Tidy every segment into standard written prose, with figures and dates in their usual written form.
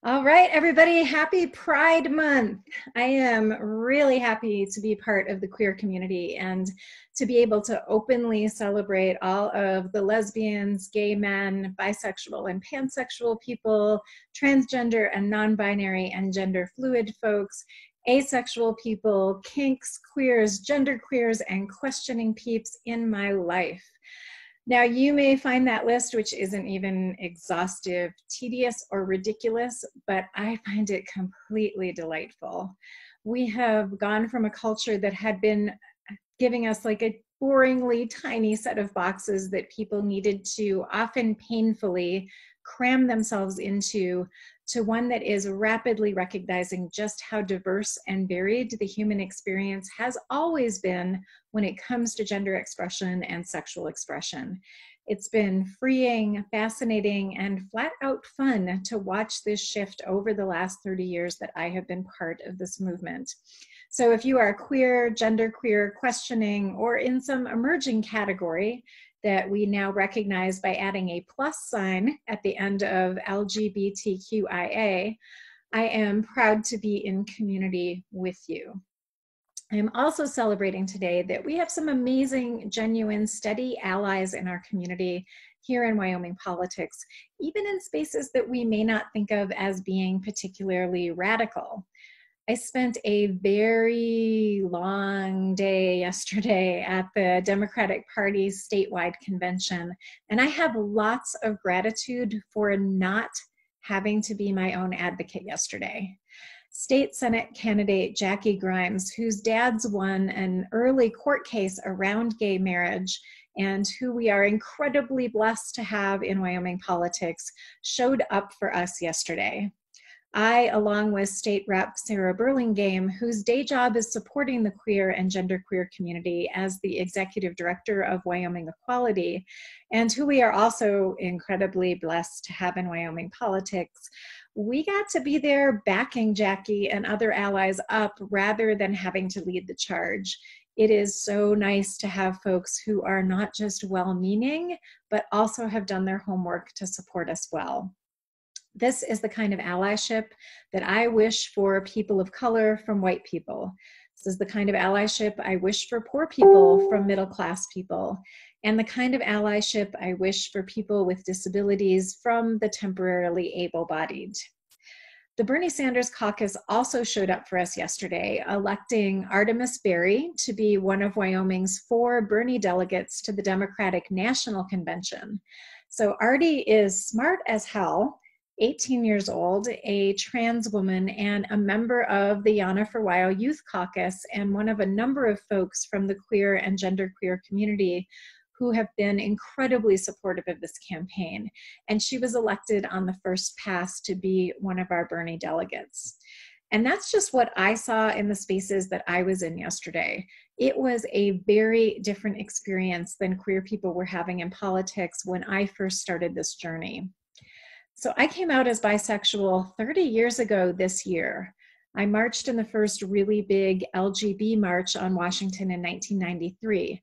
All right, everybody, happy Pride Month. I am really happy to be part of the queer community and to be able to openly celebrate all of the lesbians, gay men, bisexual and pansexual people, transgender and non-binary and gender fluid folks, asexual people, kinks, queers, gender queers, and questioning peeps in my life. Now, you may find that list, which isn't even exhaustive, tedious, or ridiculous, but I find it completely delightful. We have gone from a culture that had been giving us like a boringly tiny set of boxes that people needed to often painfully cram themselves into, to one that is rapidly recognizing just how diverse and varied the human experience has always been when it comes to gender expression and sexual expression. It's been freeing, fascinating, and flat out fun to watch this shift over the last 30 years that I have been part of this movement. So if you are queer, genderqueer, questioning, or in some emerging category that we now recognize by adding a plus sign at the end of LGBTQIA, I am proud to be in community with you. I'm also celebrating today that we have some amazing, genuine, steady allies in our community here in Wyoming politics, even in spaces that we may not think of as being particularly radical. I spent a very long day yesterday at the Democratic Party's statewide convention, and I have lots of gratitude for not having to be my own advocate yesterday. State Senate candidate Jackie Grimes, whose dads won an early court case around gay marriage and who we are incredibly blessed to have in Wyoming politics, showed up for us yesterday. I, along with State Rep Sarah Burlingame, whose day job is supporting the queer and genderqueer community as the executive director of Wyoming Equality, and who we are also incredibly blessed to have in Wyoming politics, we got to be there backing Jackie and other allies up rather than having to lead the charge. It is so nice to have folks who are not just well-meaning, but also have done their homework to support us well. This is the kind of allyship that I wish for people of color from white people. This is the kind of allyship I wish for poor people from middle-class people, and the kind of allyship I wish for people with disabilities from the temporarily able-bodied. The Bernie Sanders caucus also showed up for us yesterday, electing Artemis Berry to be one of Wyoming's 4 Bernie delegates to the Democratic National Convention. So Artie is smart as hell, 18 years old, a trans woman, and a member of the Yana for Wyo Youth Caucus, and one of a number of folks from the queer and genderqueer community who have been incredibly supportive of this campaign. And she was elected on the first pass to be one of our Bernie delegates. And that's just what I saw in the spaces that I was in yesterday. It was a very different experience than queer people were having in politics when I first started this journey. So I came out as bisexual 30 years ago this year. I marched in the first really big LGB march on Washington in 1993.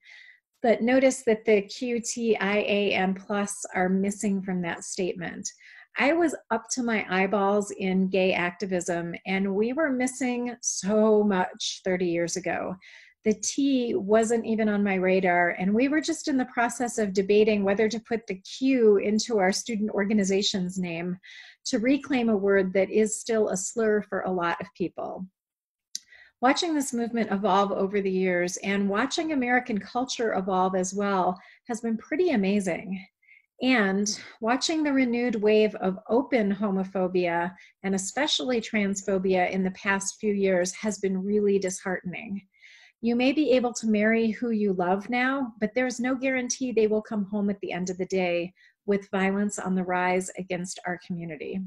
But notice that the QTIAM plus are missing from that statement. I was up to my eyeballs in gay activism, and we were missing so much 30 years ago. The T wasn't even on my radar, and we were just in the process of debating whether to put the Q into our student organization's name to reclaim a word that is still a slur for a lot of people. Watching this movement evolve over the years and watching American culture evolve as well has been pretty amazing. And watching the renewed wave of open homophobia and especially transphobia in the past few years has been really disheartening. You may be able to marry who you love now, but there's no guarantee they will come home at the end of the day with violence on the rise against our community.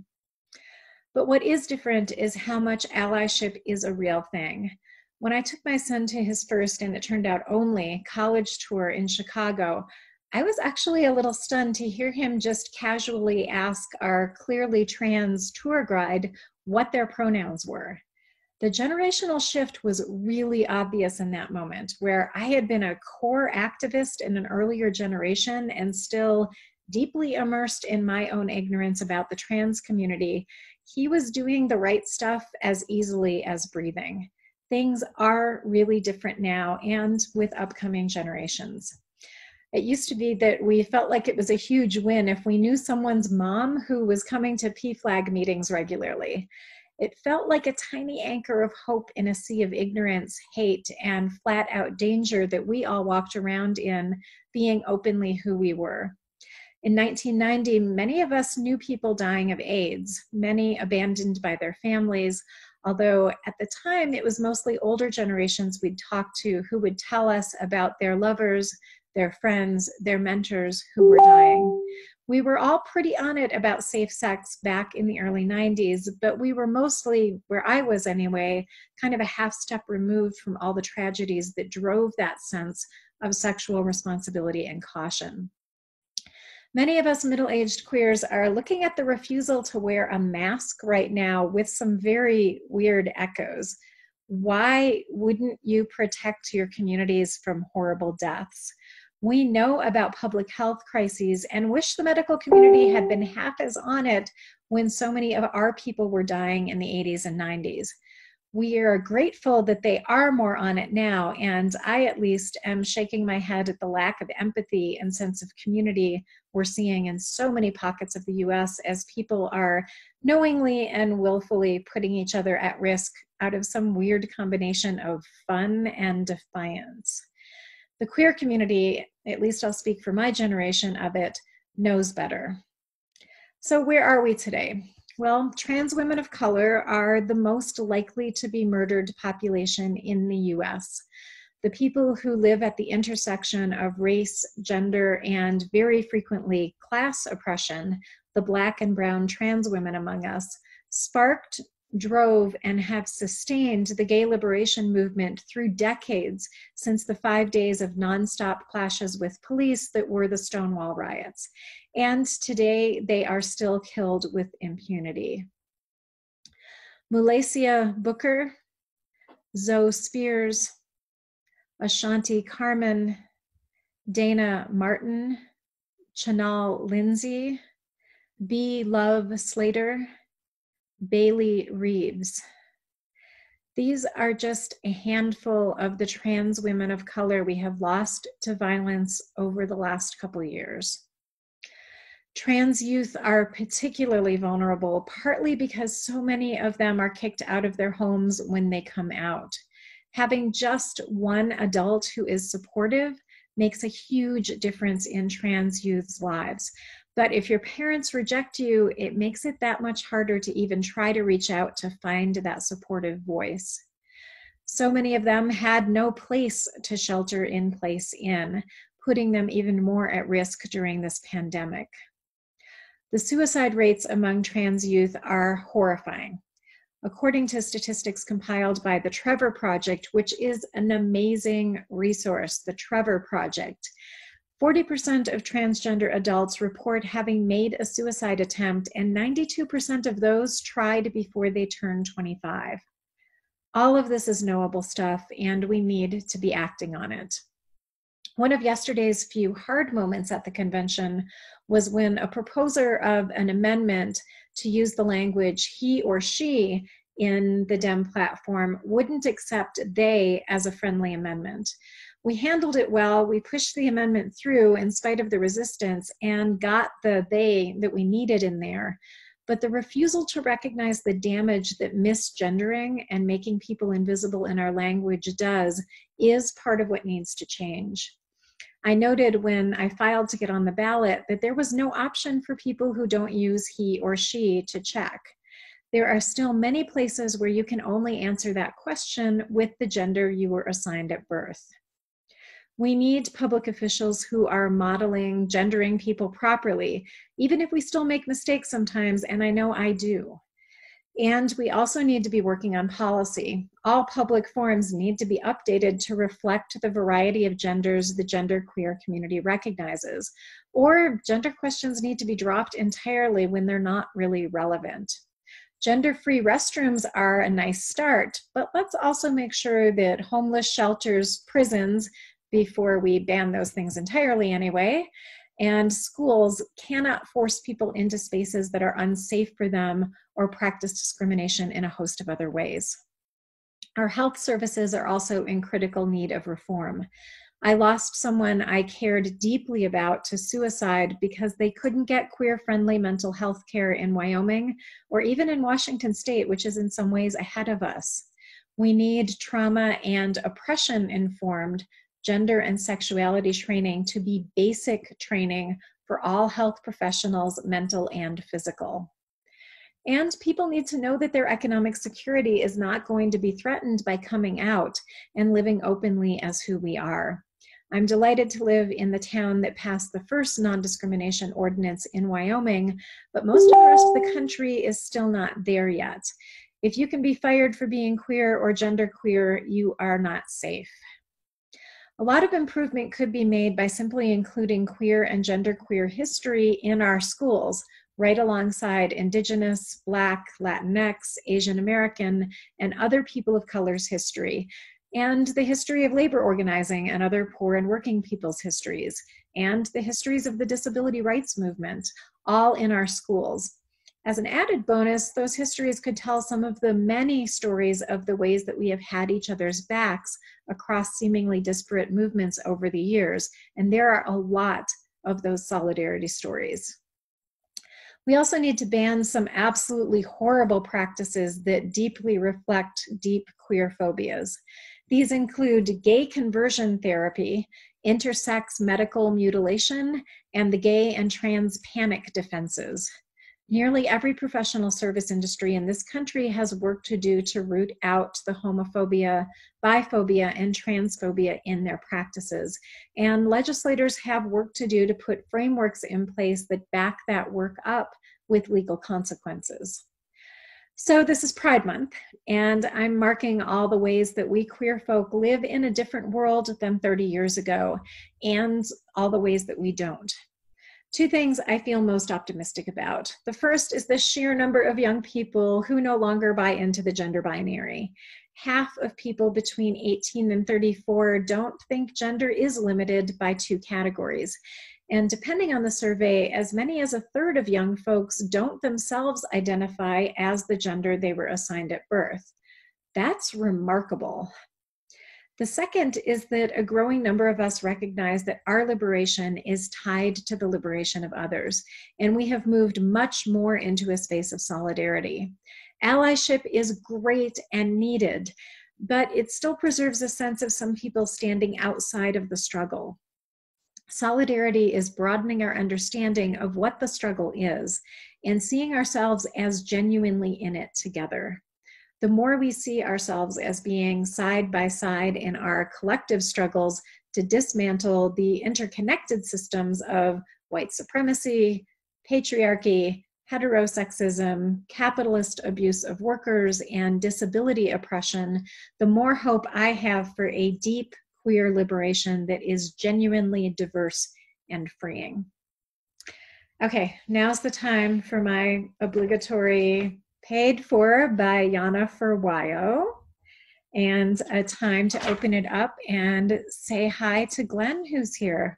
But what is different is how much allyship is a real thing. When I took my son to his first, and it turned out only, college tour in Chicago, I was actually a little stunned to hear him just casually ask our clearly trans tour guide what their pronouns were. The generational shift was really obvious in that moment, where I had been a core activist in an earlier generation and still deeply immersed in my own ignorance about the trans community, he was doing the right stuff as easily as breathing. Things are really different now and with upcoming generations. It used to be that we felt like it was a huge win if we knew someone's mom who was coming to PFLAG meetings regularly. It felt like a tiny anchor of hope in a sea of ignorance, hate, and flat out danger that we all walked around in, being openly who we were. In 1990, many of us knew people dying of AIDS, many abandoned by their families, although at the time it was mostly older generations we'd talk to who would tell us about their lovers, their friends, their mentors who were dying. We were all pretty on it about safe sex back in the early 90s, but we were mostly, where I was anyway, kind of a half step removed from all the tragedies that drove that sense of sexual responsibility and caution. Many of us middle-aged queers are looking at the refusal to wear a mask right now with some very weird echoes. Why wouldn't you protect your communities from horrible deaths? We know about public health crises and wish the medical community had been half as on it when so many of our people were dying in the 80s and 90s. We are grateful that they are more on it now, and I at least am shaking my head at the lack of empathy and sense of community we're seeing in so many pockets of the US as people are knowingly and willfully putting each other at risk out of some weird combination of fun and defiance. The queer community, at least I'll speak for my generation of it, knows better. So where are we today? Well, trans women of color are the most likely to be murdered population in the US. The people who live at the intersection of race, gender, and very frequently class oppression, the Black and brown trans women among us, sparked, drove, and have sustained the gay liberation movement through decades since the 5 days of nonstop clashes with police that were the Stonewall riots. And today they are still killed with impunity. Mulacia Booker, Zoe Spears, Ashanti Carmen, Dana Martin, Chanal Lindsay, B. Love Slater, Bailey Reeves. These are just a handful of the trans women of color we have lost to violence over the last couple years. Trans youth are particularly vulnerable, partly because so many of them are kicked out of their homes when they come out. Having just one adult who is supportive makes a huge difference in trans youth's lives. But if your parents reject you, it makes it that much harder to even try to reach out to find that supportive voice. So many of them had no place to shelter in place in, putting them even more at risk during this pandemic. The suicide rates among trans youth are horrifying. According to statistics compiled by the Trevor Project, which is an amazing resource, the Trevor Project, 40% of transgender adults report having made a suicide attempt, and 92% of those tried before they turned 25. All of this is knowable stuff, and we need to be acting on it. One of yesterday's few hard moments at the convention was when a proposer of an amendment to use the language he or she in the Dem platform wouldn't accept they as a friendly amendment. We handled it well. We pushed the amendment through in spite of the resistance and got the they that we needed in there. But the refusal to recognize the damage that misgendering and making people invisible in our language does is part of what needs to change. I noted when I filed to get on the ballot that there was no option for people who don't use he or she to check. There are still many places where you can only answer that question with the gender you were assigned at birth. We need public officials who are modeling gendering people properly, even if we still make mistakes sometimes, and I know I do. And we also need to be working on policy. All public forums need to be updated to reflect the variety of genders the genderqueer community recognizes, or gender questions need to be dropped entirely when they're not really relevant. Gender-free restrooms are a nice start, but let's also make sure that homeless shelters, prisons, before we ban those things entirely anyway, And schools cannot force people into spaces that are unsafe for them or practice discrimination in a host of other ways. Our health services are also in critical need of reform. I lost someone I cared deeply about to suicide because they couldn't get queer-friendly mental health care in Wyoming or even in Washington State, which is in some ways ahead of us. We need trauma and oppression-informed gender and sexuality training to be basic training for all health professionals, mental and physical. And people need to know that their economic security is not going to be threatened by coming out and living openly as who we are. I'm delighted to live in the town that passed the first non-discrimination ordinance in Wyoming, but most of the rest of the country is still not there yet. If you can be fired for being queer or genderqueer, you are not safe. A lot of improvement could be made by simply including queer and genderqueer history in our schools, right alongside Indigenous, Black, Latinx, Asian American, and other people of color's history, and the history of labor organizing and other poor and working people's histories, and the histories of the disability rights movement, all in our schools. As an added bonus, those histories could tell some of the many stories of the ways that we have had each other's backs across seemingly disparate movements over the years, and there are a lot of those solidarity stories. We also need to ban some absolutely horrible practices that deeply reflect deep queer phobias. These include gay conversion therapy, intersex medical mutilation, and the gay and trans panic defenses. Nearly every professional service industry in this country has work to do to root out the homophobia, biphobia, and transphobia in their practices. And legislators have work to do to put frameworks in place that back that work up with legal consequences. So this is Pride Month, and I'm marking all the ways that we queer folk live in a different world than 30 years ago, and all the ways that we don't. Two things I feel most optimistic about. The first is the sheer number of young people who no longer buy into the gender binary. Half of people between 18 and 34 don't think gender is limited by two categories. And depending on the survey, as many as a third of young folks don't themselves identify as the gender they were assigned at birth. That's remarkable. The second is that a growing number of us recognize that our liberation is tied to the liberation of others, and we have moved much more into a space of solidarity. Allyship is great and needed, but it still preserves a sense of some people standing outside of the struggle. Solidarity is broadening our understanding of what the struggle is and seeing ourselves as genuinely in it together. The more we see ourselves as being side by side in our collective struggles to dismantle the interconnected systems of white supremacy, patriarchy, heterosexism, capitalist abuse of workers, and disability oppression, the more hope I have for a deep queer liberation that is genuinely diverse and freeing. Okay, now's the time for my obligatory paid for by Yana for WYO, and a time to open it up and say hi to Glenn, who's here.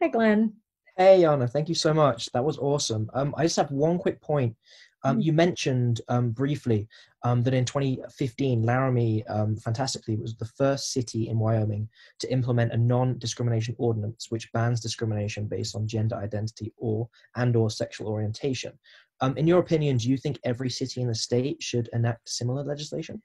Hi, Glenn. Hey, Yana, thank you so much. That was awesome. I just have one quick point. You mentioned briefly that in 2015, Laramie, fantastically, was the first city in Wyoming to implement a non-discrimination ordinance which bans discrimination based on gender identity or sexual orientation. In your opinion, do you think every city in the state should enact similar legislation?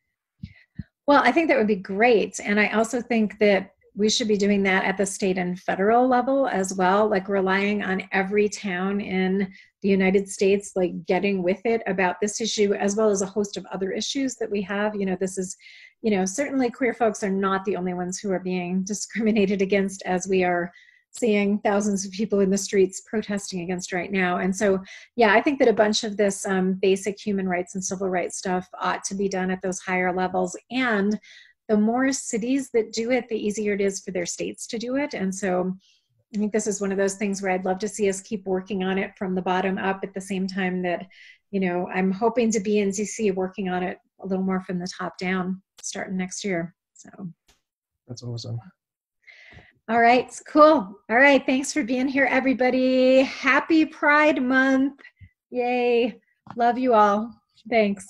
Well, I think that would be great. And I also think that we should be doing that at the state and federal level as well, like relying on every town in the United States, like getting with it about this issue, as well as a host of other issues that we have. You know, this is, you know, certainly queer folks are not the only ones who are being discriminated against, as we are seeing thousands of people in the streets protesting against right now. And so, yeah, I think that a bunch of this basic human rights and civil rights stuff ought to be done at those higher levels. And the more cities that do it, the easier it is for their states to do it. And so I think this is one of those things where I'd love to see us keep working on it from the bottom up, at the same time that, you know, I'm hoping to be in DC working on it a little more from the top down starting next year. So that's awesome. All right, cool. All right, thanks for being here, everybody. Happy Pride Month. Yay. Love you all. Thanks.